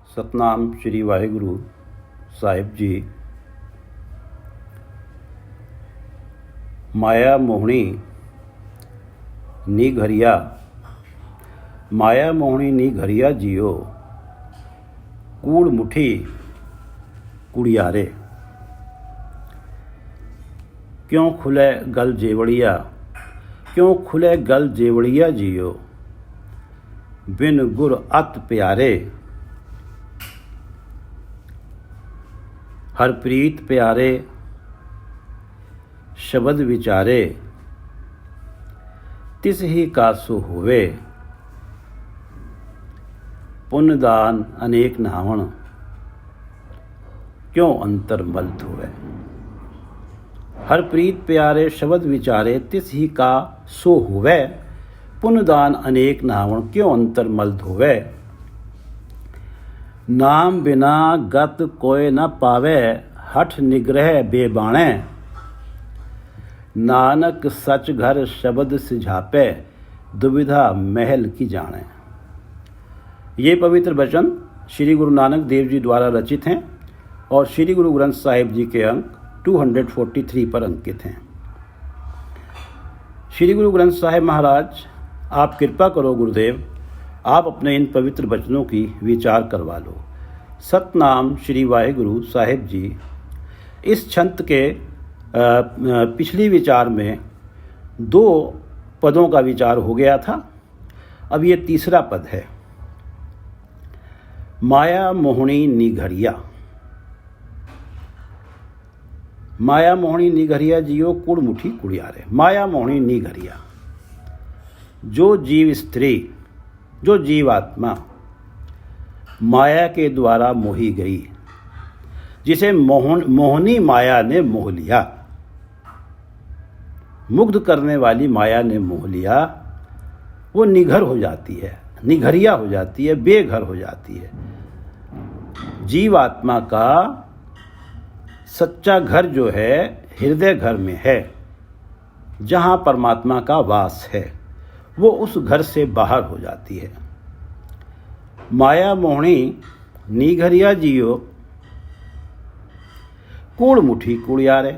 सतनाम श्री वाहिगुरु साहिब जी। माया मोहनी नी घरिया, माया मोहनी नी घरिया जियो, कूड़ मुठी कुड़ियारे। क्यों खुले गल जेवड़िया, क्यों खुले गल जेवड़िया जियो, बिन गुर अत प्यारे। हर प्रीत प्यारे शब्द विचारे, तिस ही कासु होवे, पुण्य दान अनेक नहावण, क्यों अंतर मल धोवे। हर प्रीत प्यारे शब्द विचारे, तिस ही का सो होवे, पुण्य दान अनेक नहावण, क्यों अंतर मल धोवे। नाम बिना गत कोय न पावे, हठ निग्रह बेबाणे। नानक सच घर शब्द सिझापे, दुविधा महल की जाने। ये पवित्र वचन श्री गुरु नानक देव जी द्वारा रचित हैं और श्री गुरु ग्रंथ साहिब जी के अंक 243 पर अंकित हैं। श्री गुरु ग्रंथ साहिब महाराज, आप कृपा करो गुरुदेव, आप अपने इन पवित्र वचनों की विचार करवा लो। सतनाम श्री वाहिगुरु साहिब जी। इस छंत के पिछली विचार में 2 पदों का विचार हो गया था, अब ये तीसरा पद है। माया मोहनी निघरिया, माया मोहनी निघरिया जियो, कुड़ मुठी कुड़ियारे। माया मोहनी निघरिया, जो जीव स्त्री, जो जीवात्मा माया के द्वारा मोही गई, जिसे मोहनी माया ने मोह लिया, मुग्ध करने वाली माया ने मोह लिया, वो निघर हो जाती है, निघरिया हो जाती है, बेघर हो जाती है। जीवात्मा का सच्चा घर जो है हृदय घर में है, जहाँ परमात्मा का वास है, वो उस घर से बाहर हो जाती है। माया मोहनी निघरिया जियो, कूड़ मुठी कुड़ियारे।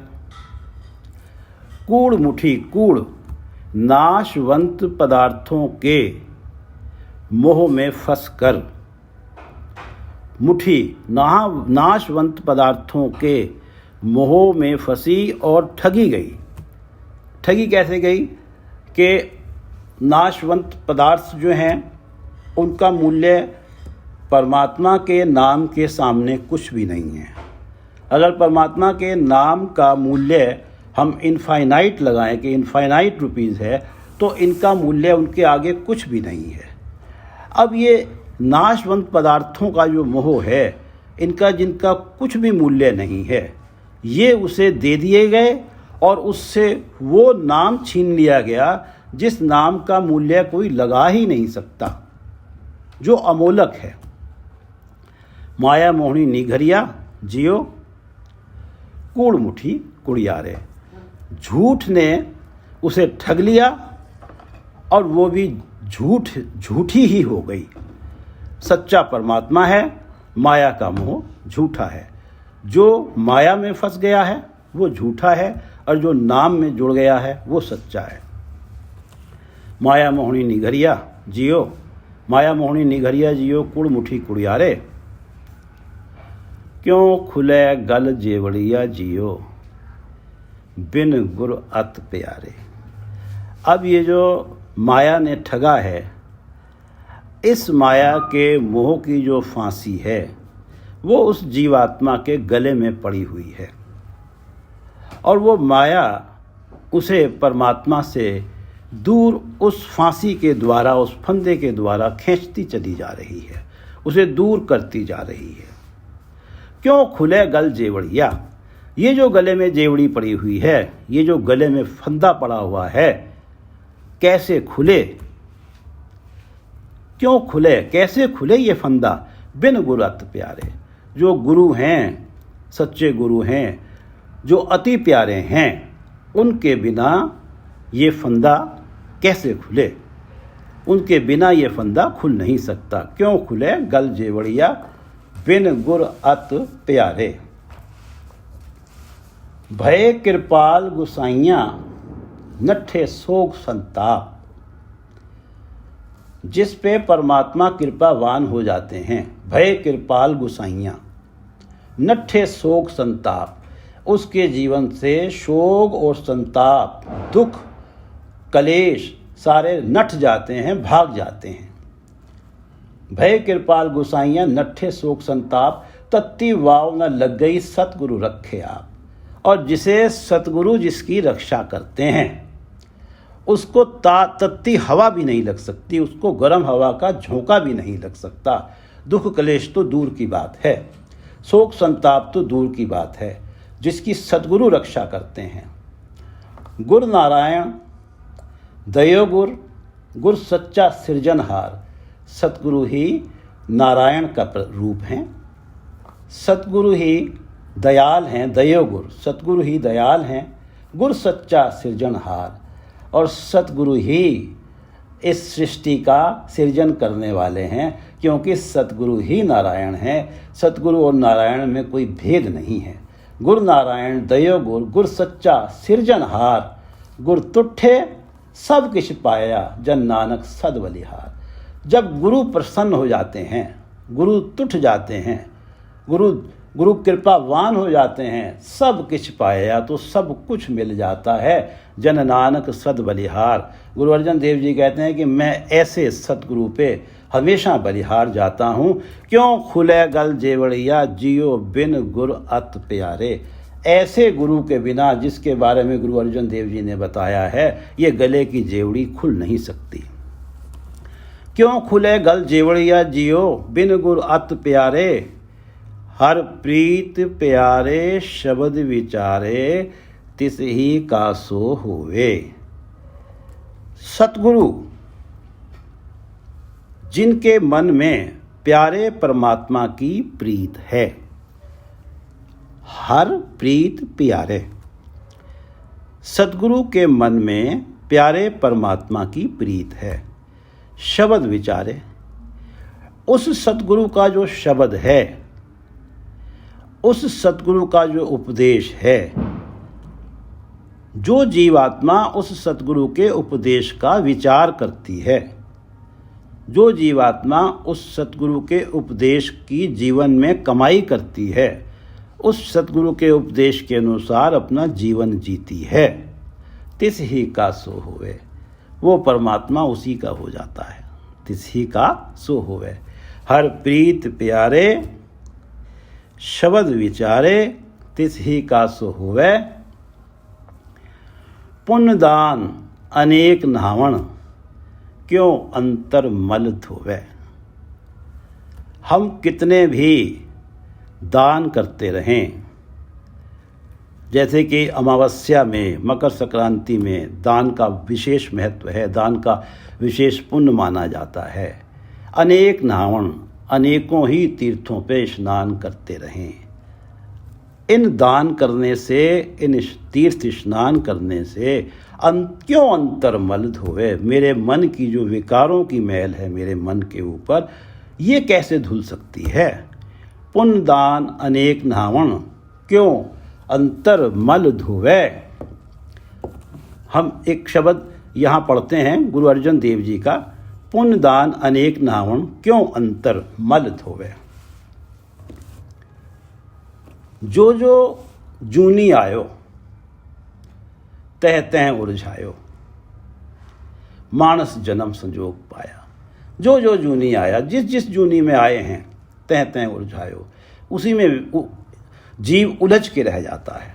कूड़ मुठी, कूड़ नाशवंत पदार्थों के मोह में फंस कर, मुठी नाशवंत पदार्थों के मोह में फंसी और ठगी गई। ठगी कैसे गई कि नाशवंत पदार्थ जो हैं उनका मूल्य परमात्मा के नाम के सामने कुछ भी नहीं है। अगर परमात्मा के नाम का मूल्य हम इनफाइनाइट लगाएं कि इनफाइनाइट रुपीज़ है, तो इनका मूल्य उनके आगे कुछ भी नहीं है। अब ये नाशवंत पदार्थों का जो मोह है, इनका जिनका कुछ भी मूल्य नहीं है, ये उसे दे दिए गए और उससे वो नाम छीन लिया गया जिस नाम का मूल्य कोई लगा ही नहीं सकता, जो अमोलक है। माया मोहनी निघरिया जियो, कूड़ मुठी कुड़ियारे। झूठ ने उसे ठग लिया और वो भी झूठी ही हो गई। सच्चा परमात्मा है, माया का मोह झूठा है। जो माया में फंस गया है वो झूठा है और जो नाम में जुड़ गया है वो सच्चा है। माया मोहनी निघरिया जियो, माया मोहनी निघरिया जियो, कूड़ मुठी कुड़ियारे। क्यों खुले गल जेवड़िया जियो, बिन गुर अत प्यारे। अब ये जो माया ने ठगा है, इस माया के मोह की जो फांसी है वो उस जीवात्मा के गले में पड़ी हुई है और वो माया उसे परमात्मा से दूर उस फांसी के द्वारा, उस फंदे के द्वारा खींचती चली जा रही है, उसे दूर करती जा रही है। क्यों खुले गल जेवड़िया, ये जो गले में जेवड़ी पड़ी हुई है, ये जो गले में फंदा पड़ा हुआ है, कैसे खुले, क्यों खुले, कैसे खुले ये फंदा। बिन गुरु अति प्यारे, जो गुरु हैं, सच्चे गुरु हैं, जो अति प्यारे हैं, उनके बिना ये फंदा कैसे खुले। उनके बिना ये फंदा खुल नहीं सकता। क्यों खुले गल जेवड़िया, बिन गुर अत प्यारे। भय कृपाल गुसाइयाँ नट्ठे सोग संताप। जिस पे परमात्मा कृपावान हो जाते हैं, भय कृपाल गुसाइयाँ नट्ठे शोक संताप, उसके जीवन से शोक और संताप, दुख, कलेश सारे नठ जाते हैं, भाग जाते हैं। भय कृपाल गुसाइयाँ नट्ठे शोक संताप, तत्ती वाव न लग गई सतगुरु रखे आप। और जिसे सतगुरु जिसकी रक्षा करते हैं उसको तत्ती हवा भी नहीं लग सकती, उसको गर्म हवा का झोंका भी नहीं लग सकता। दुख कलेश तो दूर की बात है, शोक संताप तो दूर की बात है, जिसकी सतगुरु रक्षा करते हैं। गुरु नारायण दयो गुर सच्चा सृजनहार। सतगुरु ही नारायण का रूप हैं, सतगुरु ही दयाल हैं, दयो गुर सतगुरु ही दयाल हैं, गुर सच्चा सृजनहार। और सतगुरु ही इस सृष्टि का सृजन करने वाले हैं, क्योंकि सतगुरु ही नारायण हैं। सतगुरु और नारायण में कोई भेद नहीं है। गुरु नारायण दयो गुर सच्चा सृजनहार। गुर तुठे सब किछ पाया, जन नानक सद बलिहार। जब गुरु प्रसन्न हो जाते हैं, गुरु तुठ जाते हैं, गुरु कृपावान हो जाते हैं, सब किछ पाया, तो सब कुछ मिल जाता है। जन नानक सद बलिहार। गुरु अर्जन देव जी कहते हैं कि मैं ऐसे सतगुरु पे हमेशा बलिहार जाता हूँ। क्यों खुले गल जेवड़िया जियो बिन गुर अत प्यारे। ऐसे गुरु के बिना, जिसके बारे में गुरु अर्जन देव जी ने बताया है, ये गले की जेवड़ी खुल नहीं सकती। क्यों खुले गल जेवड़िया जियो बिन गुर अत प्यारे। हर प्रीत प्यारे शब्द विचारे, तिस ही का सो होवे। सतगुरु जिनके मन में प्यारे परमात्मा की प्रीत है, हर प्रीत प्यारे। सतगुरु के मन में प्यारे परमात्मा की प्रीत है, शब्द विचारे। उस सतगुरु का जो शब्द है, उस सतगुरु का जो उपदेश है, जो जीवात्मा उस सतगुरु के उपदेश का विचार करती है, जो जीवात्मा उस सतगुरु के उपदेश की जीवन में कमाई करती है, उस सतगुरु के उपदेश के अनुसार अपना जीवन जीती है, तिस ही का सो होवे। वो परमात्मा उसी का हो जाता है। तिस ही का सो होवे। हर प्रीत प्यारे शब्द विचारे, तिस ही का सो होवे। पुण्य दान अनेक नहावण, क्यों अंतर मल धोवे। हम कितने भी दान करते रहें, जैसे कि अमावस्या में, मकर संक्रांति में दान का विशेष महत्व है, दान का विशेष पुण्य माना जाता है। अनेक नहावण, अनेकों ही तीर्थों पे स्नान करते रहें। इन दान करने से, इन तीर्थ स्नान करने से क्यों अंतर मल धोवे। मेरे मन की जो विकारों की मैल है मेरे मन के ऊपर, ये कैसे धुल सकती है। पुण्य दान अनेक नहावण, क्यों अंतर मल धोवे। हम एक शब्द यहाँ पढ़ते हैं गुरु अर्जन देव जी का, पुण्य दान अनेक नहावण, क्यों अंतर मल धोवे। जो जो जूनी आयो, तह तह उलझायो, मानस जन्म संजोग पाया। जो जो जूनी आया, जिस जिस जूनी में आए हैं, तह तह उलझायो, उसी में जीव उलझ के रह जाता है।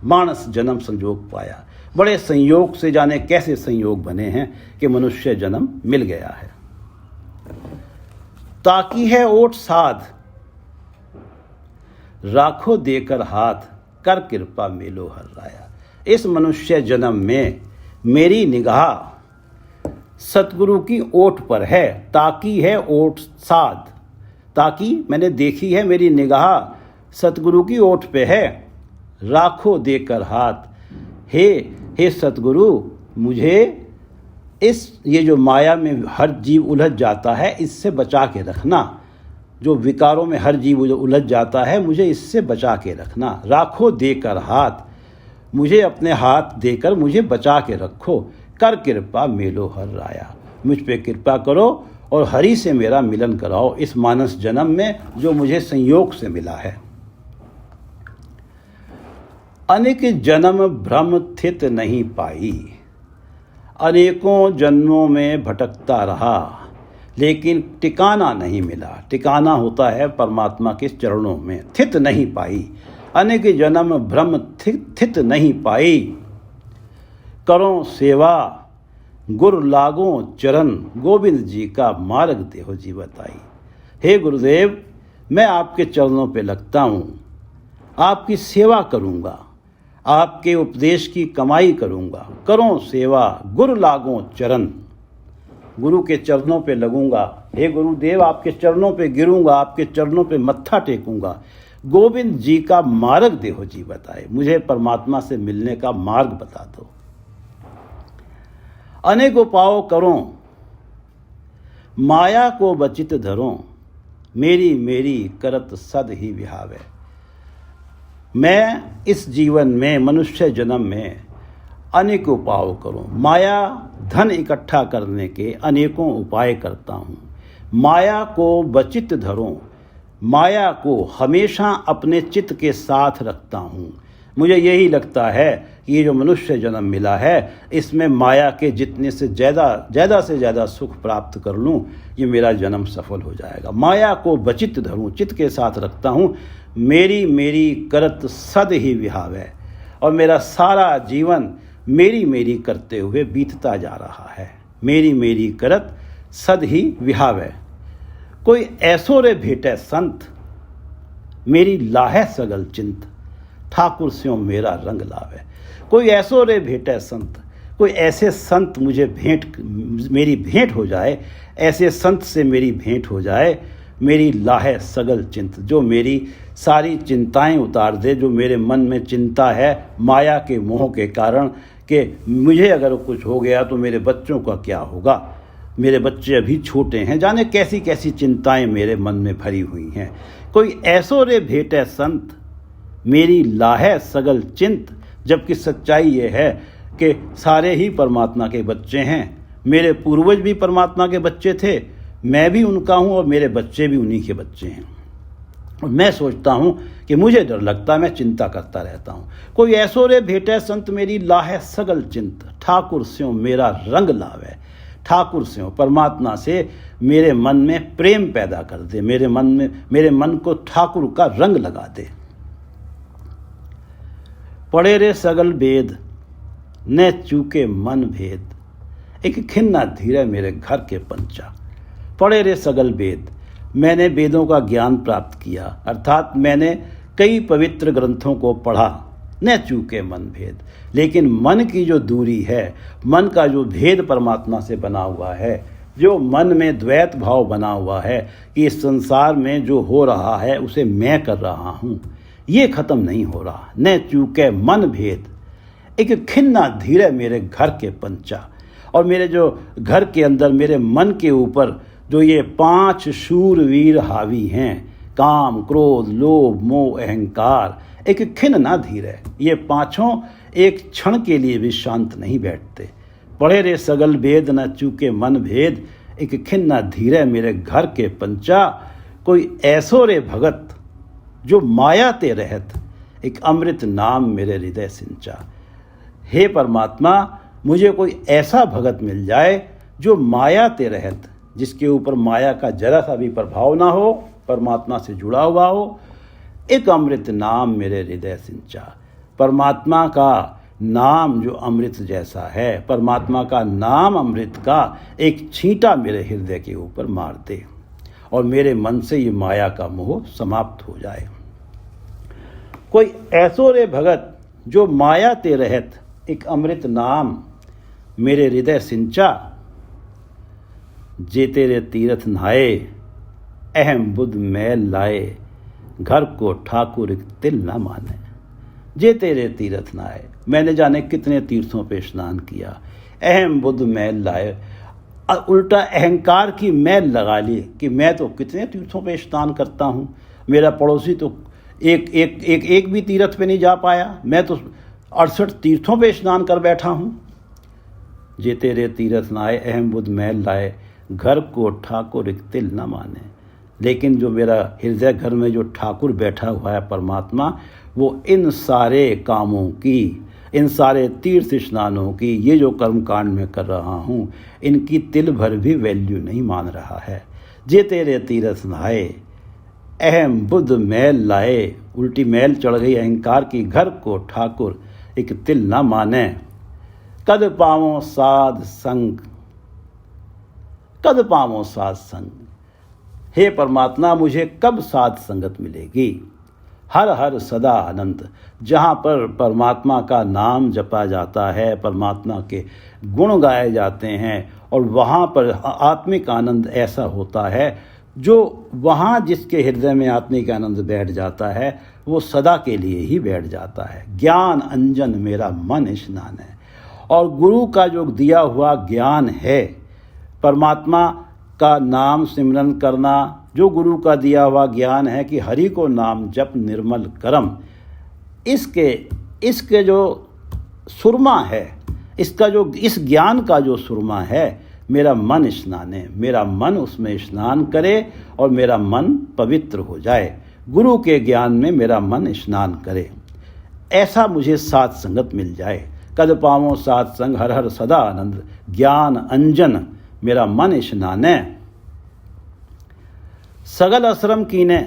मानस जन्म संजोग पाया। बड़े संयोग से, जाने कैसे संयोग बने हैं कि मनुष्य जन्म मिल गया है। ताकि है ओट साध, राखो देकर हाथ, कर कृपा मेलो हर राया। इस मनुष्य जन्म में मेरी निगाह सतगुरु की ओट पर है। ताकि है ओट साध, ताकि मैंने देखी है, मेरी निगाह सतगुरु की ओट पे है। राखो देकर हाथ, हे सतगुरु, मुझे ये जो माया में हर जीव उलझ जाता है, इससे बचा के रखना। जो विकारों में हर जीव जो उलझ जाता है, मुझे इससे बचा के रखना। राखो देकर हाथ, मुझे अपने हाथ देकर मुझे बचा के रखो। कर कृपा मेलो हर राया, मुझ पे कृपा करो और हरि से मेरा मिलन कराओ इस मानस जन्म में जो मुझे संयोग से मिला है। अनेक जन्म भ्रम थित नहीं पाई, अनेकों जन्मों में भटकता रहा, लेकिन टिकाना नहीं मिला। टिकाना होता है परमात्मा के चरणों में। थित नहीं पाई, अनेक जन्म भ्रम थित नहीं पाई। करो सेवा गुरु लागो चरण, गोविंद जी का मार्ग देहो जी बताई। हे गुरुदेव, मैं आपके चरणों पे लगता हूँ, आपकी सेवा करूँगा, आपके उपदेश की कमाई करूँगा। करो सेवा गुरु लागो चरण, गुरु के चरणों पे लगूंगा। हे गुरुदेव, आपके चरणों पे गिरूंगा, आपके चरणों पे मत्था टेकूंगा। गोविंद जी का मार्ग देहो जी बताए, मुझे परमात्मा से मिलने का मार्ग बता दो। अनेक उपाय करो, माया को बचित धरो, मेरी मेरी करत सद ही विहावे। मैं इस जीवन में, मनुष्य जन्म में अनेक उपाय करूं। माया धन इकट्ठा करने के अनेकों उपाय करता हूँ। माया को बचित धरूं, माया को हमेशा अपने चित्त के साथ रखता हूँ। मुझे यही लगता है कि ये जो मनुष्य जन्म मिला है, इसमें माया के जितने से ज़्यादा से ज़्यादा सुख प्राप्त कर लूँ, ये मेरा जन्म सफल हो जाएगा। माया को बचित धरूं, चित्त के साथ रखता हूँ। मेरी मेरी करत सद ही विहावे, और मेरा सारा जीवन मेरी मेरी करते हुए बीतता जा रहा है। मेरी मेरी करत सद ही विहावे। कोई ऐसो रे भेटे संत, मेरी लाहे सगल चिंत, ठाकुर स्यों मेरा रंग लावे। कोई ऐसो रे भेटे संत, कोई ऐसे संत मुझे मेरी भेंट हो जाए, ऐसे संत से मेरी भेंट हो जाए। मेरी लाहे सगल चिंत, जो मेरी सारी चिंताएं उतार दे। जो मेरे मन में चिंता है माया के मोह के कारण कि मुझे अगर कुछ हो गया तो मेरे बच्चों का क्या होगा, मेरे बच्चे अभी छोटे हैं, जाने कैसी कैसी चिंताएं मेरे मन में भरी हुई हैं। कोई ऐसो रे भेटे संत, मेरी लाहे सगल चिंत। जबकि सच्चाई ये है कि सारे ही परमात्मा के बच्चे हैं। मेरे पूर्वज भी परमात्मा के बच्चे थे, मैं भी उनका हूँ और मेरे बच्चे भी उन्हीं के बच्चे हैं। और मैं सोचता हूँ कि मुझे डर लगता, मैं चिंता करता रहता हूँ। कोई ऐसो रे भेटे संत, मेरी लाहे सगल चिंत, ठाकुर स्यों मेरा रंग लावे। ठाकुर स्यों, परमात्मा से मेरे मन में प्रेम पैदा कर दे, मेरे मन को ठाकुर का रंग लगा दे। पढ़े रे सगल वेद, न चूके मन भेद, एक खिन्ना धीरे मेरे घर के पंचा। पढ़े रे सगल वेद, मैंने वेदों का ज्ञान प्राप्त किया, अर्थात मैंने कई पवित्र ग्रंथों को पढ़ा। न चूके मन भेद, लेकिन मन की जो दूरी है, मन का जो भेद परमात्मा से बना हुआ है, जो मन में द्वैत भाव बना हुआ है कि इस संसार में जो हो रहा है उसे मैं कर रहा हूँ, ये खत्म नहीं हो रहा। न चूके मन भेद, एक खिन्ना धीरे मेरे घर के पंचा। और मेरे जो घर के अंदर, मेरे मन के ऊपर जो ये 5 शूरवीर हावी हैं, काम क्रोध लोभ मोह अहंकार, एक खिन्न ना धीरे, ये 5 एक क्षण के लिए भी शांत नहीं बैठते। पढ़े रे सगल वेद, न चूके मन भेद, एक खिन्न धीरे मेरे घर के पंचा। कोई ऐसो रे भगत, जो माया ते रहत, एक अमृत नाम मेरे हृदय सिंचा। हे परमात्मा, मुझे कोई ऐसा भगत मिल जाए जो माया ते रहत, जिसके ऊपर माया का जरा सा भी प्रभाव ना हो, परमात्मा से जुड़ा हुआ हो। एक अमृत नाम मेरे हृदय सिंचा। परमात्मा का नाम जो अमृत जैसा है, परमात्मा का नाम अमृत का एक छींटा मेरे हृदय के ऊपर मार दे और मेरे मन से ये माया का मोह समाप्त हो जाए। कोई ऐसो रे भगत, जो माया ते रहत, एक अमृत नाम मेरे हृदय सिंचा। जे तेरे तीरथ नहाए, अहम बुद्ध मैल लाए, घर को ठाकुर एक तिल न माने। जे तेरे तीरथ नहाए, मैंने जाने कितने तीर्थों पे स्नान किया। अहम बुद्ध मैल लाए, उल्टा अहंकार की मैल लगा ली कि मैं तो कितने तीर्थों पे स्नान करता हूँ, मेरा पड़ोसी तो एक भी तीर्थ पे नहीं जा पाया, मैं तो 68 तीर्थों पे स्नान कर बैठा हूँ। जे तेरे तीरथ नाए अहम बुध मैल लाए, घर को ठाकुर एक तिल न माने। लेकिन जो मेरा हृदय घर में जो ठाकुर बैठा हुआ है परमात्मा, वो इन सारे कामों की, इन सारे तीर्थ स्नानों की, ये जो कर्मकांड में कर रहा हूँ, इनकी तिल भर भी वैल्यू नहीं मान रहा है। जे तेरे तीरथ नहाए अहम बुध मैल लाए, उल्टी मैल चढ़ गई अहंकार की, घर को ठाकुर एक तिल न माने। कद पावों साध संग, कद पावों साध संग। हे परमात्मा, मुझे कब साध संगत मिलेगी। हर हर सदा अनंत, जहाँ पर परमात्मा का नाम जपा जाता है, परमात्मा के गुण गाए जाते हैं, और वहाँ पर आत्मिक आनंद ऐसा होता है, जो वहाँ जिसके हृदय में आत्मिक आनंद बैठ जाता है, वो सदा के लिए ही बैठ जाता है। ज्ञान अंजन मेरा मन स्नान है। और गुरु का जो दिया हुआ ज्ञान है, परमात्मा का नाम सिमरन करना, जो गुरु का दिया हुआ ज्ञान है कि हरि को नाम जप निर्मल करम, इसके जो सुरमा है, इसका जो इस ज्ञान का जो सुरमा है, मेरा मन स्नाने, मेरा मन उसमें स्नान करे और मेरा मन पवित्र हो जाए। गुरु के ज्ञान में मेरा मन स्नान करे, ऐसा मुझे साध संगत मिल जाए। कद पावों साध संग, हर हर सदा आनंद, ज्ञान अंजन मेरा मन स्नाने। सगल आश्रम कीने,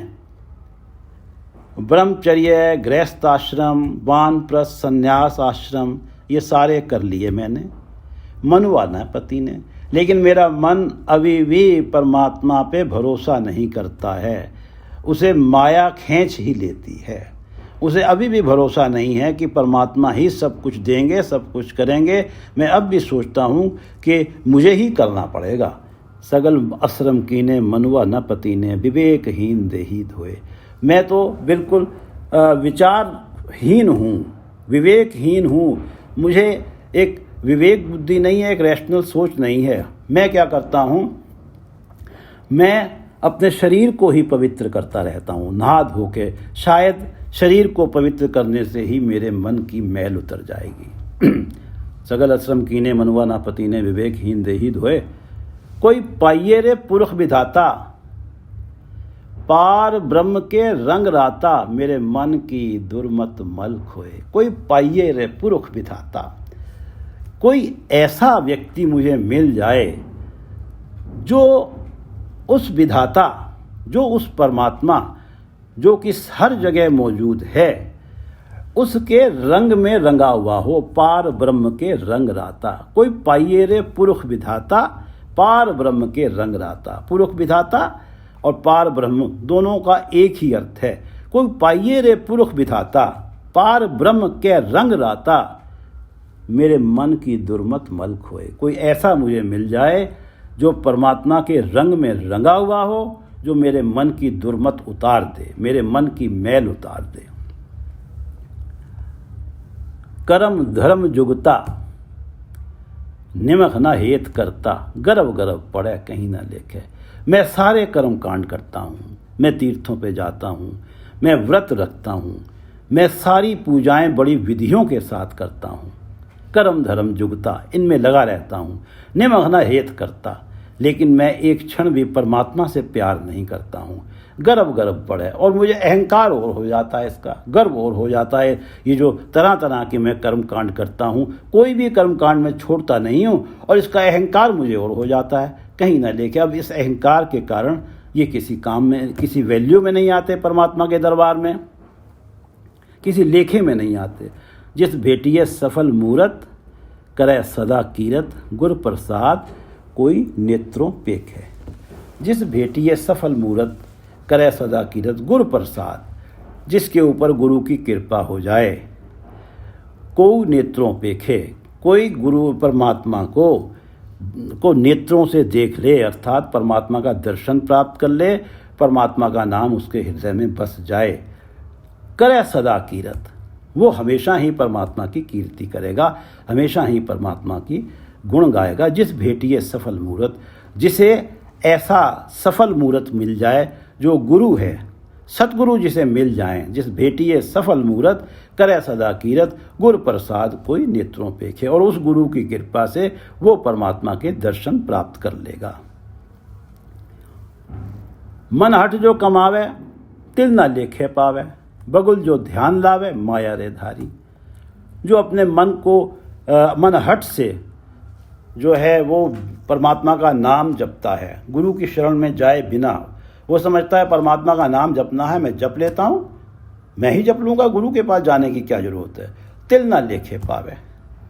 ब्रह्मचर्य, गृहस्थाश्रम, वानप्रस्थ, संन्यास आश्रम, ये सारे कर लिए मैंने, मनुआ न पति ने। लेकिन मेरा मन अभी भी परमात्मा पे भरोसा नहीं करता है, उसे माया खींच ही लेती है। उसे अभी भी भरोसा नहीं है कि परमात्मा ही सब कुछ देंगे, सब कुछ करेंगे। मैं अब भी सोचता हूँ कि मुझे ही करना पड़ेगा। सगल आश्रम कीने, मनुआ न पति ने, विवेकहीन देही धोए। मैं तो बिल्कुल विचारहीन हूँ, विवेकहीन हूँ। मुझे एक विवेक बुद्धि नहीं है, एक रैशनल सोच नहीं है। मैं क्या करता हूँ, मैं अपने शरीर को ही पवित्र करता रहता हूँ, नहा धो के। शायद शरीर को पवित्र करने से ही मेरे मन की मैल उतर जाएगी। सगल आश्रम कीने, मनुआ ना पति ने, विवेकहीन देही धोए। कोई पाइये रे पुरख विधाता, पार ब्रह्म के रंग राता, मेरे मन की दुर्मत मल खोए। कोई पाइये रे पुरख विधाता, कोई ऐसा व्यक्ति मुझे मिल जाए जो उस विधाता, जो उस परमात्मा, जो कि हर जगह मौजूद है, उसके रंग में रंगा हुआ हो, पार ब्रह्म के रंग राता। कोई पाइये रे पुरुष विधाता, पार ब्रह्म के रंग राता। पुरुष विधाता और पार ब्रह्म दोनों का एक ही अर्थ है। कोई पाइये रे पुरुष विधाता, पार ब्रह्म के रंग राता, मेरे मन की दुर्मत मल खोए। कोई ऐसा मुझे मिल जाए जो परमात्मा के रंग में रंगा हुआ हो, जो मेरे मन की दुर्मत उतार दे, मेरे मन की मैल उतार दे। कर्म धर्म जुगता, निमख न हेत करता, गर्व गर्व पड़े कहीं न लेखे। मैं सारे कर्म कांड करता हूँ, मैं तीर्थों पे जाता हूँ, मैं व्रत रखता हूँ, मैं सारी पूजाएं बड़ी विधियों के साथ करता हूँ। कर्म धर्म जुगता, इनमें लगा रहता हूँ, निमख न हेत करता। लेकिन मैं एक क्षण भी परमात्मा से प्यार नहीं करता हूँ। गर्व गर्व पड़े, और मुझे अहंकार और हो जाता है, इसका गर्व और हो जाता है। ये जो तरह तरह के मैं कर्म कांड करता हूँ, कोई भी कर्म कांड में छोड़ता नहीं हूँ, और इसका अहंकार मुझे और हो जाता है कहीं ना लेके। अब इस अहंकार के कारण ये किसी काम में, किसी वैल्यू में नहीं आते, परमात्मा के दरबार में किसी लेखे में नहीं आते। जिस भेटिए सफल मूरत, करे सदा कीरत, गुर प्रसाद कोई नेत्रों पेख है। जिस भेटिए सफल मूरत, करे सदा कीरत, गुरु प्रसाद, जिसके ऊपर गुरु की कृपा हो जाए, को नेत्रों पेखे, कोई गुरु परमात्मा को नेत्रों से देख ले, अर्थात परमात्मा का दर्शन प्राप्त कर ले, परमात्मा का नाम उसके हृदय में बस जाए। करे सदा कीरत, वो हमेशा ही परमात्मा की कीर्ति करेगा, हमेशा ही परमात्मा की गुण गाएगा। जिस भेटिए सफल मूरत, जिसे ऐसा सफल मूरत मिल जाए जो गुरु है, सतगुरु जिसे मिल जाएं, जिस भेटिए सफल मूरत, करे सदा कीरत, गुर प्रसाद कोई नेत्रों पेखे। और उस गुरु की कृपा से वो परमात्मा के दर्शन प्राप्त कर लेगा। मन हट जो कमावे, तिल न लेखे पावे, बगुल जो ध्यान लावे, माया रे धारी। जो अपने मन को मन हट से जो है वो परमात्मा का नाम जपता है, गुरु की शरण में जाए बिना, वो समझता है परमात्मा का नाम जपना है, मैं जप लेता हूँ, मैं ही जप लूँगा, गुरु के पास जाने की क्या ज़रूरत है। तिल ना लेखे पावे,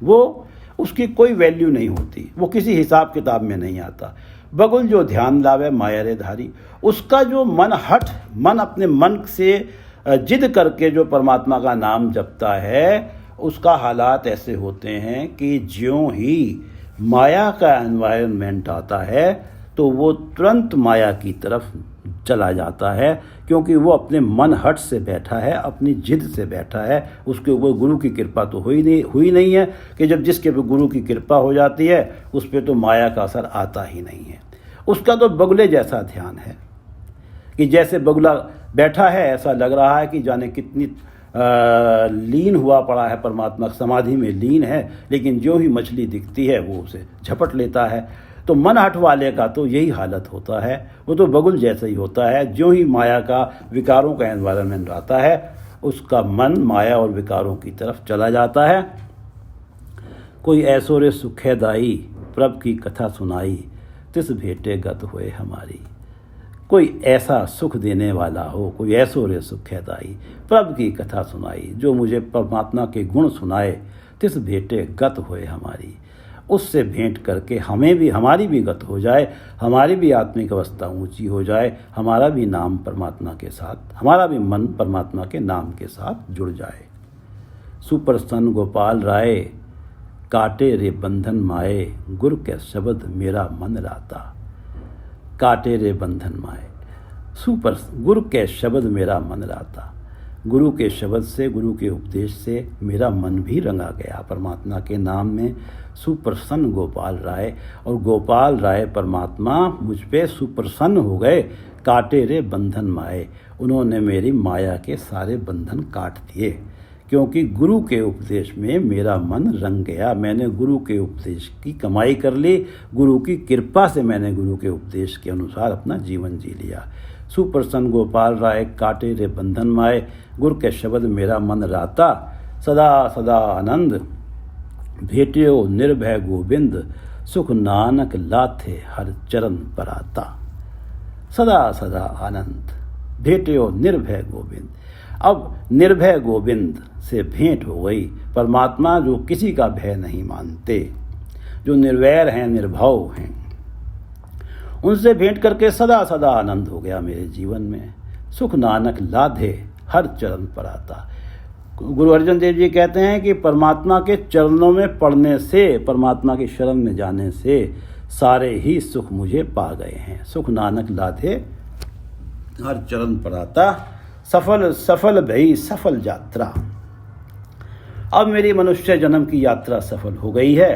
वो उसकी कोई वैल्यू नहीं होती, वो किसी हिसाब किताब में नहीं आता। बगुल जो ध्यान लावे, माया रे धारी। उसका जो मन अपने मन से जिद करके जो परमात्मा का नाम जपता है, उसका हालात ऐसे होते हैं कि ज्यों ही माया का एनवायरनमेंट आता है तो वो तुरंत माया की तरफ चला जाता है, क्योंकि वो अपने मन हट से बैठा है, अपनी जिद से बैठा है। उसके ऊपर गुरु की कृपा तो हुई नहीं है कि जब जिसके ऊपर गुरु की कृपा हो जाती है उस पर तो माया का असर आता ही नहीं है। उसका तो बगुले जैसा ध्यान है कि जैसे बगुला बैठा है, ऐसा लग रहा है कि जाने कितनी लीन हुआ पड़ा है, परमात्मा समाधि में लीन है, लेकिन जो ही मछली दिखती है वो उसे झपट लेता है। तो मन हट वाले का तो यही हालत होता है, वो तो बगुल जैसा ही होता है। जो ही माया का विकारों का एनवायरनमेंट आता है, उसका मन माया और विकारों की तरफ चला जाता है। कोई ऐसो रे सुखेदाई, प्रभ की कथा सुनाई, तिस भेटे गत हुए हमारी। कोई ऐसा सुख देने वाला हो, कोई ऐसो रे सुखेदाई, प्रभ की कथा सुनाई, जो मुझे परमात्मा के गुण सुनाए, तिस भेटे गत होए हमारी। उससे भेंट करके हमारी भी गत हो जाए, हमारी भी आत्मिक अवस्था ऊंची हो जाए, हमारा भी नाम परमात्मा के साथ, हमारा भी मन परमात्मा के नाम के साथ जुड़ जाए। सुप्रसन्न गोपाल राय, काटे रे बंधन माए, गुरु के शब्द मेरा मन राता। काटे रे बंधन माए, गुरु के शब्द मेरा मन राता। गुरु के शब्द से, गुरु के उपदेश से मेरा मन भी रंगा गया परमात्मा के नाम में। सुप्रसन्न गोपाल राय, और गोपाल राय परमात्मा मुझ पे सुप्रसन्न हो गए। काटे रे बंधन माए, उन्होंने मेरी माया के सारे बंधन काट दिए, क्योंकि गुरु के उपदेश में मेरा मन रंग गया। मैंने गुरु के उपदेश की कमाई कर ली, गुरु की कृपा से मैंने गुरु के उपदेश के अनुसार अपना जीवन जी लिया। सुप्रसन्न गोपाल राय, काटे रे बंधन माए, गुरु के शब्द मेरा मन राता। सदा सदा आनंद, भेटियो निर्भय गोविंद, सुख नानक लाथे हर चरण पर आता। सदा सदा आनंद, भेटियो निर्भय गोविंद। अब निर्भय गोविंद से भेंट हो गई। परमात्मा जो किसी का भय नहीं मानते, जो निर्वैर हैं, निर्भव हैं, उनसे भेंट करके सदा सदा आनंद हो गया मेरे जीवन में। सुख नानक लाधे हर चरण पर आता। गुरु अर्जन देव जी कहते हैं कि परमात्मा के चरणों में पड़ने से, परमात्मा की शरण में जाने से सारे ही सुख मुझे पा गए हैं। सुख नानक लाधे हर चरण पर आता। सफल सफल भई सफल यात्रा। अब मेरी मनुष्य जन्म की यात्रा सफल हो गई है।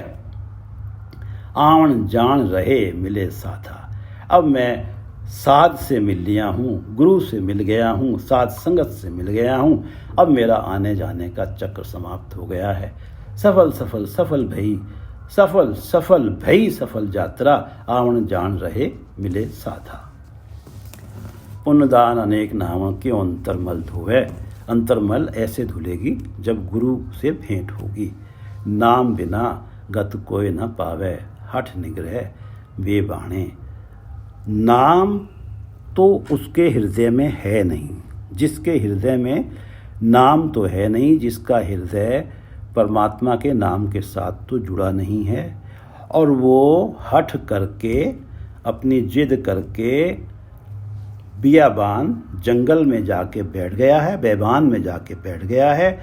आवन जान रहे मिले साधा। अब मैं साध से मिल लिया हूँ, गुरु से मिल गया हूँ, साध संगत से मिल गया हूँ। अब मेरा आने जाने का चक्र समाप्त हो गया है। सफल सफल सफल भई सफल सफल भई सफल यात्रा। आवन जान रहे मिले साधा। पुण्यदान अनेक नाम क्यों अंतर्मल धोवे। अंतर्मल ऐसे धुलेगी जब गुरु से भेंट होगी। नाम बिना गत कोई न पावे, हठ निग्रह बेबाणे। नाम तो उसके हृदय में है नहीं, जिसके हृदय में नाम तो है नहीं, जिसका हृदय परमात्मा के नाम के साथ तो जुड़ा नहीं है, और वो हठ करके, अपनी जिद करके बियाबान जंगल में जाके बैठ गया है, बैबान में जाके बैठ गया है,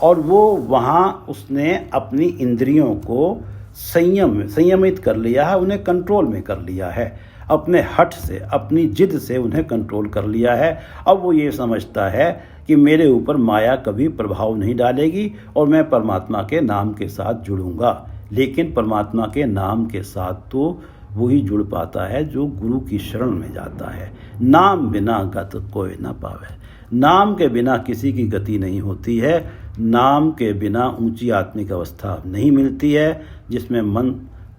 और वो वहाँ उसने अपनी इंद्रियों को संयमित कर लिया है, उन्हें कंट्रोल में कर लिया है। अपने हठ से, अपनी जिद से उन्हें कंट्रोल कर लिया है। अब वो ये समझता है कि मेरे ऊपर माया कभी प्रभाव नहीं डालेगी और मैं परमात्मा के नाम के साथ जुड़ूंगा। लेकिन परमात्मा के नाम के साथ तो वही जुड़ पाता है जो गुरु की शरण में जाता है। नाम बिना गत कोई न पावे। नाम के बिना किसी की गति नहीं होती है। नाम के बिना ऊंची आत्मिक अवस्था नहीं मिलती है, जिसमें मन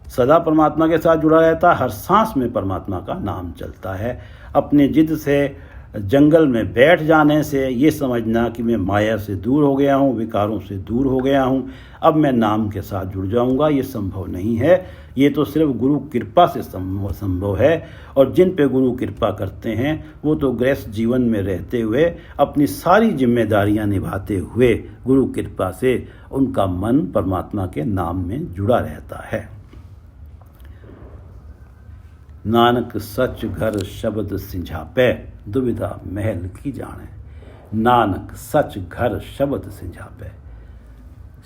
सदा परमात्मा के साथ जुड़ा रहता है। हर सांस में परमात्मा का नाम चलता है। अपने जिद से जंगल में बैठ जाने से ये समझना कि मैं माया से दूर हो गया हूँ, विकारों से दूर हो गया हूँ, अब मैं नाम के साथ जुड़ जाऊँगा, ये संभव नहीं है। ये तो सिर्फ गुरु कृपा से संभव है। और जिन पे गुरु कृपा करते हैं वो तो गृहस्थ जीवन में रहते हुए अपनी सारी जिम्मेदारियां निभाते हुए गुरु कृपा से उनका मन परमात्मा के नाम में जुड़ा रहता है। नानक सच घर शब्द सिंझापे, दुविधा महल की जाने। नानक सच घर शब्द सिंझापे।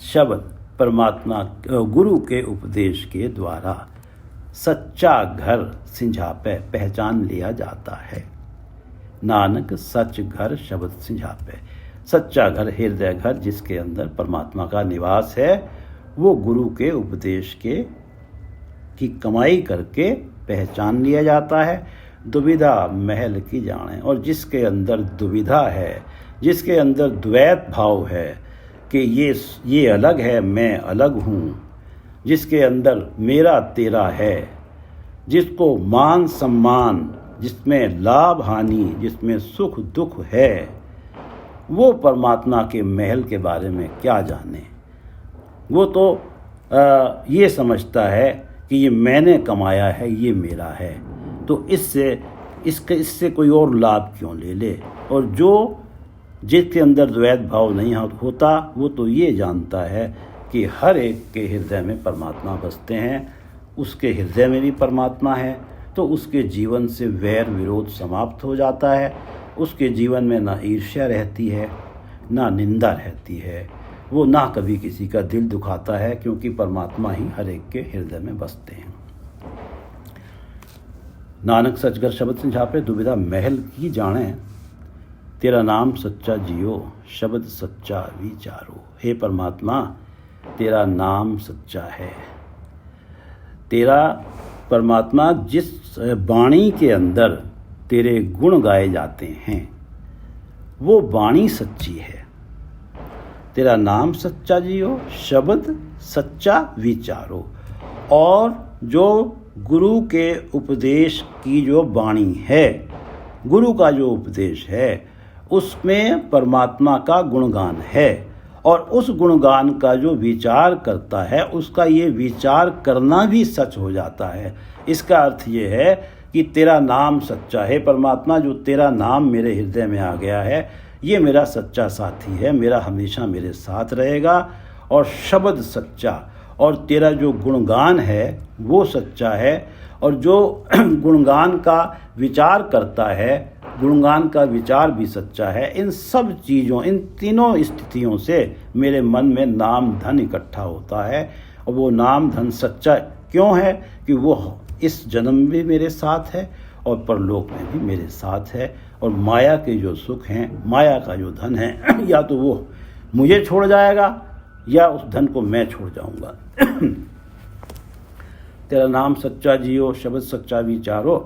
शब्द परमात्मा गुरु के उपदेश के द्वारा सच्चा घर सिंझापे पहचान लिया जाता है। नानक सच घर शब्द सिंझापे। सच्चा घर, हृदय घर, जिसके अंदर परमात्मा का निवास है, वो गुरु के उपदेश की कमाई करके पहचान लिया जाता है। दुविधा महल की जाने। और जिसके अंदर दुविधा है, जिसके अंदर द्वैत भाव है कि ये अलग है, मैं अलग हूँ, जिसके अंदर मेरा तेरा है, जिसको मान सम्मान, जिसमें लाभ हानि, जिसमें सुख दुख है, वो परमात्मा के महल के बारे में क्या जाने। वो तो ये समझता है कि ये मैंने कमाया है, ये मेरा है, तो इससे कोई और लाभ क्यों ले ले। और जिसके अंदर द्वैत भाव नहीं होता, वो तो ये जानता है कि हर एक के हृदय में परमात्मा बसते हैं, उसके हृदय में भी परमात्मा है, तो उसके जीवन से वैर विरोध समाप्त हो जाता है। उसके जीवन में ना ईर्ष्या रहती है, ना निंदा रहती है, वो ना कभी किसी का दिल दुखाता है, क्योंकि परमात्मा ही हर एक के हृदय में बसते हैं। नानक सच घर शब्द सिंझापे, दुविधा महल की जाने। तेरा नाम सच्चा जियो, शब्द सच्चा विचारो। हे परमात्मा, तेरा नाम सच्चा है। तेरा परमात्मा जिस वाणी के अंदर तेरे गुण गाए जाते हैं, वो वाणी सच्ची है। तेरा नाम सच्चा जियो, शब्द सच्चा विचारो। और जो गुरु के उपदेश की जो वाणी है, गुरु का जो उपदेश है, उसमें परमात्मा का गुणगान है। और उस गुणगान का जो विचार करता है, उसका ये विचार करना भी सच हो जाता है। इसका अर्थ ये है कि तेरा नाम सच्चा है। परमात्मा, जो तेरा नाम मेरे हृदय में आ गया है, ये मेरा सच्चा साथी है, मेरा हमेशा मेरे साथ रहेगा। और शब्द सच्चा, और तेरा जो गुणगान है वो सच्चा है। और जो गुणगान का विचार करता है, गुणगान का विचार भी सच्चा है। इन सब चीज़ों, इन तीनों स्थितियों से मेरे मन में नाम धन इकट्ठा होता है। और वो नाम धन सच्चा क्यों है कि वो इस जन्म में भी मेरे साथ है और परलोक में भी मेरे साथ है। और माया के जो सुख हैं, माया का जो धन है, या तो वो मुझे छोड़ जाएगा या उस धन को मैं छोड़ जाऊंगा। तेरा नाम सच्चा जियो, शब्द सच्चा विचारो।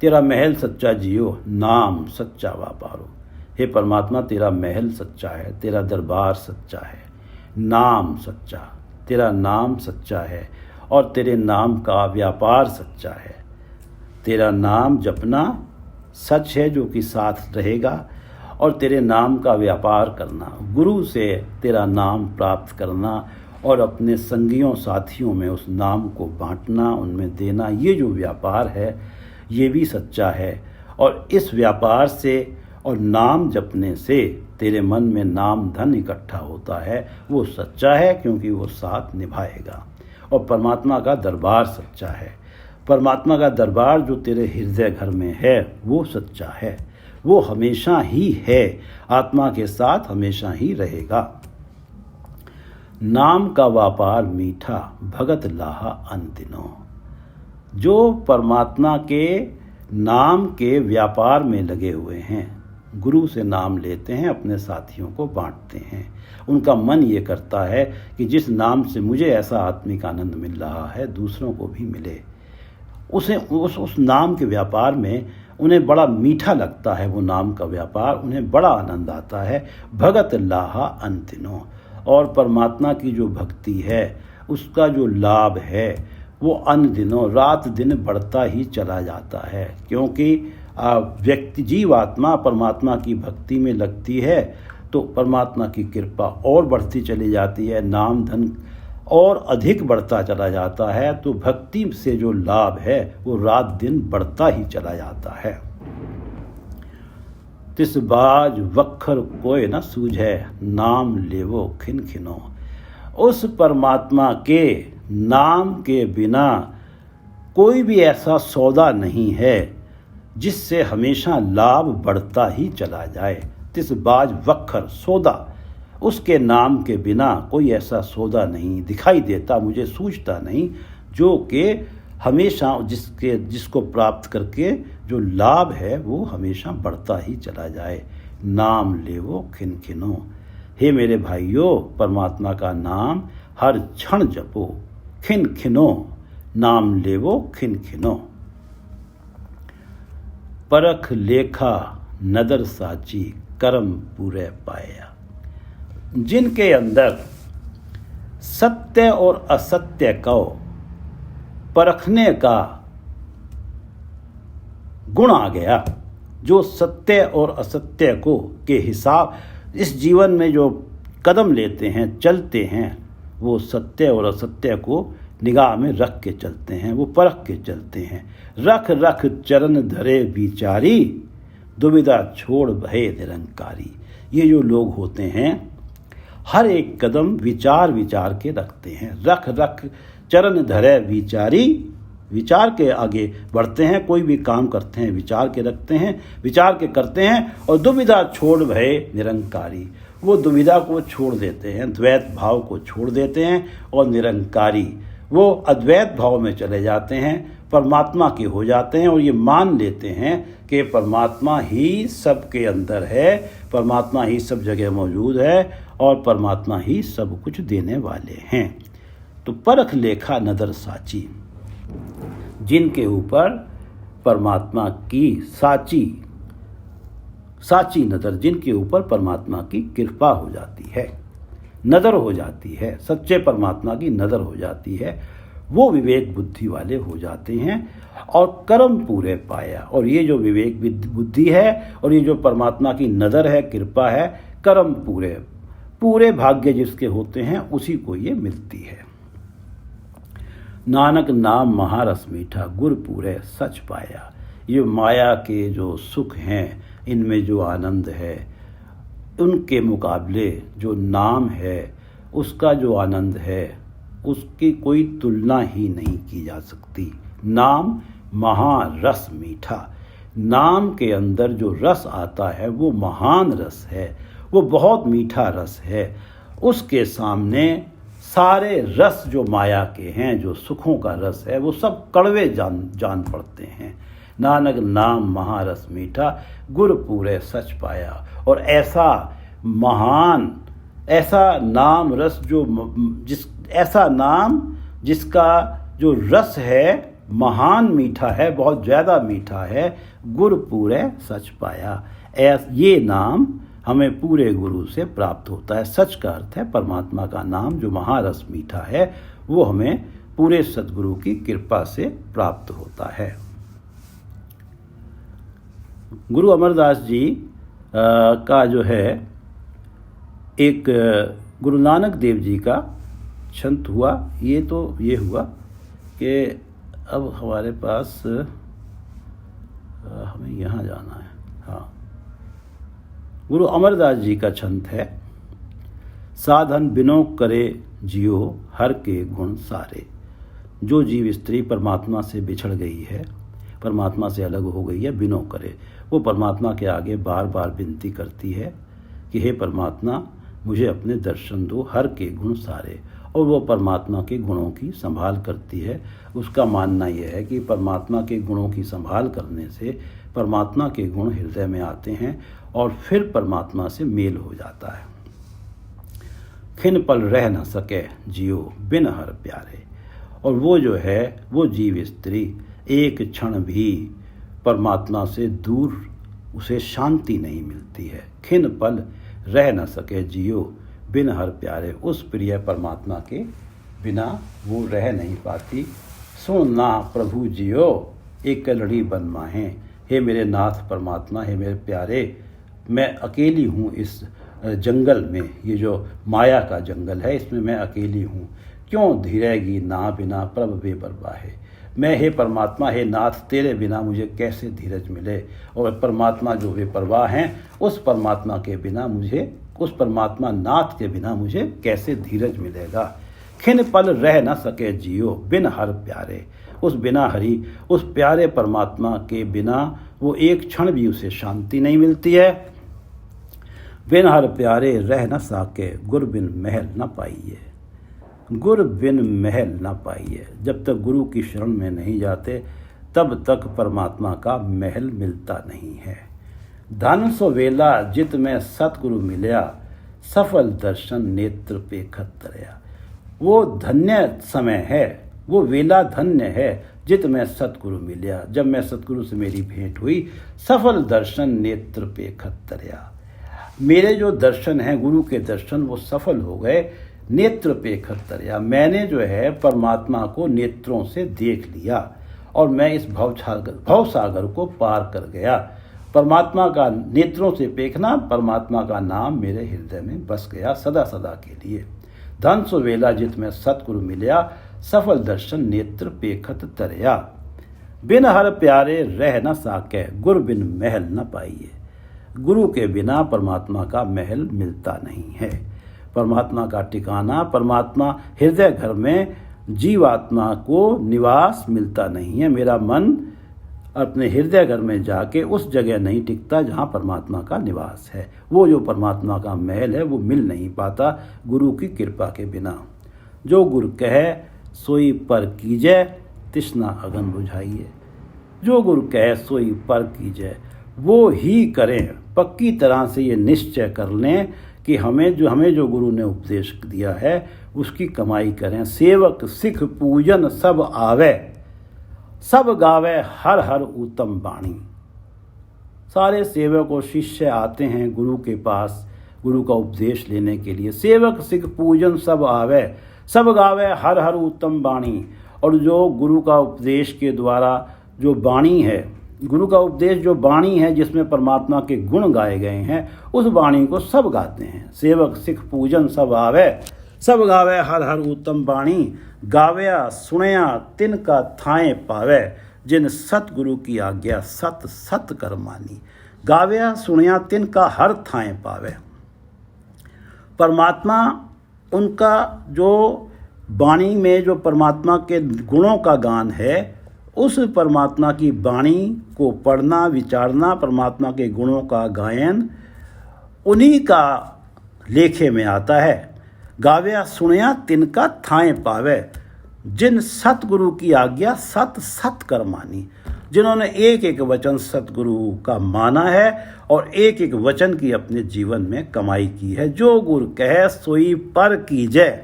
तेरा महल सच्चा जियो, नाम सच्चा व्यापारो। हे परमात्मा, तेरा महल सच्चा है, तेरा दरबार सच्चा है, नाम सच्चा, तेरा नाम सच्चा है, और तेरे नाम का व्यापार सच्चा है। तेरा नाम जपना सच है जो कि साथ रहेगा, और तेरे नाम का व्यापार करना, गुरु से तेरा नाम प्राप्त करना और अपने संगियों साथियों में उस नाम को बांटना, उनमें देना, ये जो व्यापार है ये भी सच्चा है। और इस व्यापार से और नाम जपने से तेरे मन में नाम धन इकट्ठा होता है, वो सच्चा है, क्योंकि वो साथ निभाएगा। और परमात्मा का दरबार सच्चा है। परमात्मा का दरबार जो तेरे हृदय घर में है वो सच्चा है, वो हमेशा ही है, आत्मा के साथ हमेशा ही रहेगा। नाम का व्यापार मीठा, भगत लाहा अनदिनो। जो परमात्मा के नाम के व्यापार में लगे हुए हैं, गुरु से नाम लेते हैं, अपने साथियों को बांटते हैं। उनका मन ये करता है कि जिस नाम से मुझे ऐसा आत्मिक आनंद मिल रहा है दूसरों को भी मिले। उस नाम के व्यापार में उन्हें बड़ा मीठा लगता है, वो नाम का व्यापार उन्हें बड़ा आनंद आता है। भगत लाहा अंतिनो, और परमात्मा की जो भक्ति है उसका जो लाभ है वो अन दिनों रात दिन बढ़ता ही चला जाता है, क्योंकि व्यक्ति जीवात्मा परमात्मा की भक्ति में लगती है तो परमात्मा की कृपा और बढ़ती चली जाती है, नाम धन और अधिक बढ़ता चला जाता है। तो भक्ति से जो लाभ है वो रात दिन बढ़ता ही चला जाता है। तिस बाज वक्खर कोय न सूझे, नाम लेवो खिन खिनो। उस परमात्मा के नाम के बिना कोई भी ऐसा सौदा नहीं है जिससे हमेशा लाभ बढ़ता ही चला जाए। तिस बाज वक्खर सौदा, उसके नाम के बिना कोई ऐसा सौदा नहीं दिखाई देता, मुझे सूझता नहीं, जो कि हमेशा जिसको प्राप्त करके जो लाभ है वो हमेशा बढ़ता ही चला जाए। नाम लेवो खिन खिनो। हे मेरे भाइयों, परमात्मा का नाम हर क्षण जपो, खिन खिनो, नाम लेवो खिन खिनो। परख लेखा नदर साची, कर्म पूरे पाया। जिनके अंदर सत्य और असत्य को परखने का गुण आ गया, जो सत्य और असत्य को के हिसाब इस जीवन में जो कदम लेते हैं, चलते हैं, वो सत्य और असत्य को निगाह में रख के चलते हैं, वो परख के चलते हैं। रख रख चरण धरे विचारी, दुविधा छोड़ भय निरंकारी। ये जो लोग होते हैं हर एक कदम विचार के रखते हैं। रख रख चरण धरे विचारी, विचार के आगे बढ़ते हैं, कोई भी काम करते हैं विचार के रखते हैं, विचार के करते हैं। और दुविधा छोड़ भय निरंकारी, वो दुविधा को छोड़ देते हैं, द्वैत भाव को छोड़ देते हैं और निरंकारी वो अद्वैत भाव में चले जाते हैं, परमात्मा के हो जाते हैं और ये मान लेते हैं कि परमात्मा ही सबके अंदर है, परमात्मा ही सब जगह मौजूद है और परमात्मा ही सब कुछ देने वाले हैं। तो परख लेखा नदर साची, जिनके ऊपर परमात्मा की साची नज़र, जिनके ऊपर परमात्मा की कृपा हो जाती है, नज़र हो जाती है, सच्चे परमात्मा की नज़र हो जाती है, वो विवेक बुद्धि वाले हो जाते हैं और कर्म पूरे पाया। और ये जो विवेक बुद्धि है और ये जो परमात्मा की नज़र है, कृपा है, कर्म पूरे भाग्य जिसके होते हैं उसी को ये मिलती है। नानक नाम महारस मीठा, गुर पूरे सच पाया। ये माया के जो सुख हैं, इनमें जो आनंद है, उनके मुकाबले जो नाम है उसका जो आनंद है उसकी कोई तुलना ही नहीं की जा सकती। नाम महारस मीठा, नाम के अंदर जो रस आता है वो महान रस है, वो बहुत मीठा रस है। उसके सामने सारे रस जो माया के हैं, जो सुखों का रस है, वो सब कड़वे जान पड़ते हैं। नानक नाम महारस मीठा, गुर पूरे सच पाया। और ऐसा महान, ऐसा नाम रस ऐसा नाम जिसका जो रस है महान मीठा है, बहुत ज़्यादा मीठा है, गुर पूरे सच पाया। ये नाम हमें पूरे गुरु से प्राप्त होता है। सच का अर्थ है परमात्मा का नाम, जो महारस मीठा है वो हमें पूरे सद्गुरु की कृपा से प्राप्त होता है। गुरु अमरदास जी का जो है एक गुरु नानक देव जी का छंत हुआ। ये हुआ कि अब हमारे पास हमें यहाँ जाना है। हाँ, गुरु अमरदास जी का छंत है, साधन बिनो करे जियो हर के गुण सारे। जो जीव स्त्री परमात्मा से बिछड़ गई है, परमात्मा से अलग हो गई है, बिनो करे, वो परमात्मा के आगे बार बार विनती करती है कि हे परमात्मा मुझे अपने दर्शन दो, हर के गुण सारे। और वो परमात्मा के गुणों की संभाल करती है। उसका मानना यह है कि परमात्मा के गुणों की संभाल करने से परमात्मा के गुण हृदय में आते हैं और फिर परमात्मा से मेल हो जाता है। खिन पल रह न सके जियो बिन हर प्यारे। और वो जो है वो जीव स्त्री एक क्षण भी परमात्मा से दूर उसे शांति नहीं मिलती है। खिन पल रह न सके जियो बिन हर प्यारे। उस प्रिय परमात्मा के बिना वो रह नहीं पाती। सुन ना प्रभु जियो एक लड़ी बन माहें। हे मेरे नाथ परमात्मा, हे मेरे प्यारे, मैं अकेली हूँ इस जंगल में। ये जो माया का जंगल है इसमें मैं अकेली हूँ। क्यों धीरेगी ना बिना प्रभ बेपरवाह है। मैं हे परमात्मा, हे नाथ, तेरे बिना मुझे कैसे धीरज मिले। और परमात्मा जो बेपरवाह हैं उस परमात्मा के बिना मुझे, उस परमात्मा नाथ के बिना मुझे कैसे धीरज मिलेगा। खिन पल रह न सके जियो बिन हर प्यारे। उस बिना हरि, उस प्यारे परमात्मा के बिना वो एक क्षण भी उसे शांति नहीं मिलती है। बिन हर प्यारे रह न साके गुर बिन महल न पाइए। गुर बिन महल न पाइए। जब तक गुरु की शरण में नहीं जाते तब तक परमात्मा का महल मिलता नहीं है। धन सो वेला जित में सतगुरु मिलया, सफल दर्शन नेत्र पे खतरया। वो धन्य समय है, वो वेला धन्य है जित में सतगुरु मिलया। जब मैं सतगुरु से मेरी भेंट हुई, सफल दर्शन नेत्र पे खतरया। मेरे जो दर्शन हैं, गुरु के दर्शन, वो सफल हो गए। नेत्र पे खतरया, मैंने जो है परमात्मा को नेत्रों से देख लिया और मैं इस भवसागर को पार कर गया। परमात्मा का नेत्रों से देखना, परमात्मा का नाम मेरे हृदय में बस गया सदा सदा के लिए। धन सो वेला जित में सतगुरु मिलया, सफल दर्शन नेत्र पेखत तरया। बिन हर प्यारे रह न साके गुर बिन महल न पाइए। गुरु के बिना परमात्मा का महल मिलता नहीं है। परमात्मा का ठिकाना, परमात्मा हृदय घर में जीवात्मा को निवास मिलता नहीं है। मेरा मन अपने हृदय घर में जाके उस जगह नहीं टिकता जहाँ परमात्मा का निवास है। वो जो परमात्मा का महल है वो मिल नहीं पाता गुरु की कृपा के बिना। जो गुरु कहे सोई पर कीजय, तृष्णा अगन बुझाइए। जो गुरु कहे सोई पर कीजय, वो ही करें। पक्की तरह से ये निश्चय कर लें कि हमें जो गुरु ने उपदेश दिया है उसकी कमाई करें। सेवक सिख पूजन सब आवे, सब गावे हर हर उत्तम वाणी। सारे सेवक और शिष्य आते हैं गुरु के पास गुरु का उपदेश लेने के लिए। सेवक सिख पूजन सब आवे, सब गावे हर हर उत्तम वाणी। और जो गुरु का उपदेश के द्वारा जो वाणी है, गुरु का उपदेश जो वाणी है जिसमें परमात्मा के गुण गाए गए हैं, उस वाणी को सब गाते हैं। सेवक सिख पूजन सब आवे, सब गावे हर हर उत्तम वाणी। गावया सुनया तिनका थाए पावे, जिन सतगुरु की आज्ञा सत सत कर मानी। गावया सुनया तिनका हर थाए पावे। परमात्मा, उनका जो वाणी में जो परमात्मा के गुणों का गान है, उस परमात्मा की वाणी को पढ़ना, विचारना, परमात्मा के गुणों का गायन उन्हीं का लेखे में आता है। गावया सुनया तिनका थाए पावे, जिन सतगुरु की आज्ञा सत सत कर मानी। जिन्होंने एक एक वचन सतगुरु का माना है और एक एक वचन की अपने जीवन में कमाई की है। जो गुरु कहे सोई पर कीजय,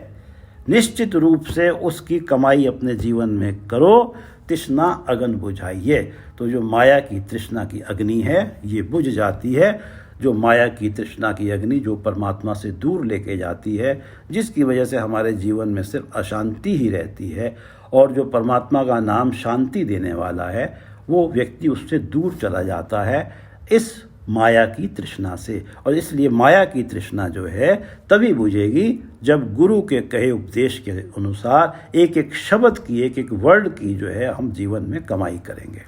निश्चित रूप से उसकी कमाई अपने जीवन में करो। तृष्णा अगन बुझाइए। तो जो माया की तृष्णा की अग्नि है ये बुझ जाती है। जो माया की तृष्णा की अग्नि जो परमात्मा से दूर लेके जाती है, जिसकी वजह से हमारे जीवन में सिर्फ अशांति ही रहती है, और जो परमात्मा का नाम शांति देने वाला है वो व्यक्ति उससे दूर चला जाता है इस माया की तृष्णा से। और इसलिए माया की तृष्णा जो है तभी बुझेगी जब गुरु के कहे उपदेश के अनुसार एक एक शब्द की, एक एक वर्ड की जो है हम जीवन में कमाई करेंगे।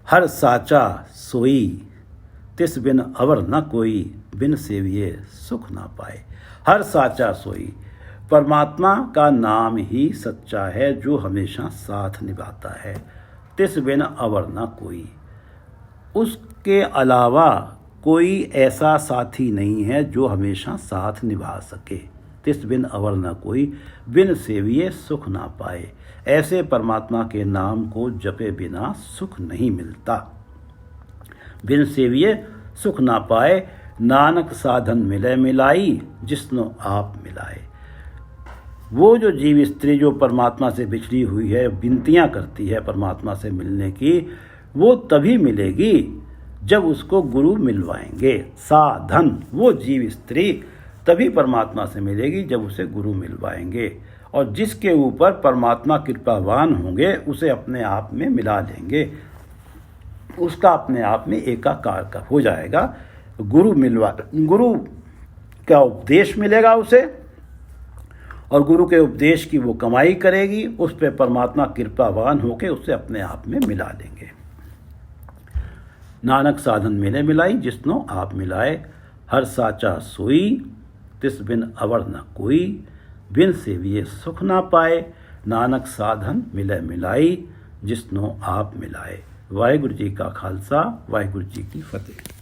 हर साचा सोई तिस बिन अवर न कोई, बिन सेविये सुख ना पाए। हर साचा सोई, परमात्मा का नाम ही सच्चा है जो हमेशा साथ निभाता है। तिस बिन अवर न कोई, उसके अलावा कोई ऐसा साथी नहीं है जो हमेशा साथ निभा सके। तिस बिन अवर न कोई, बिन सेविये सुख ना पाए। ऐसे परमात्मा के नाम को जपे बिना सुख नहीं मिलता। बिन सेविये सुख ना पाए, नानक साधन मिले मिलाई, जिसनो आप मिलाए। वो जो जीव स्त्री जो परमात्मा से बिछड़ी हुई है, विनतियाँ करती है परमात्मा से मिलने की, वो तभी मिलेगी जब उसको गुरु मिलवाएंगे। साधन, वो जीव स्त्री तभी परमात्मा से मिलेगी जब उसे गुरु मिलवाएंगे। और जिसके ऊपर परमात्मा कृपावान होंगे उसे अपने आप में मिला लेंगे, उसका अपने आप में एकाकार का हो जाएगा। गुरु का उपदेश मिलेगा उसे, और गुरु के उपदेश की वो कमाई करेगी, उस पर परमात्मा कृपावान होकर उसे अपने आप में मिला लेंगे। नानक साधन मिले मिलाई, जिसनो आप मिलाए। हर साचा सोई, तिस बिन अवर न कोई, बिन सेविये सुख ना पाए। नानक साधन मिले मिलाई, जिसनो आप मिलाए। वाहिगुरु जी का खालसा, वाहिगुरु जी की फतेह।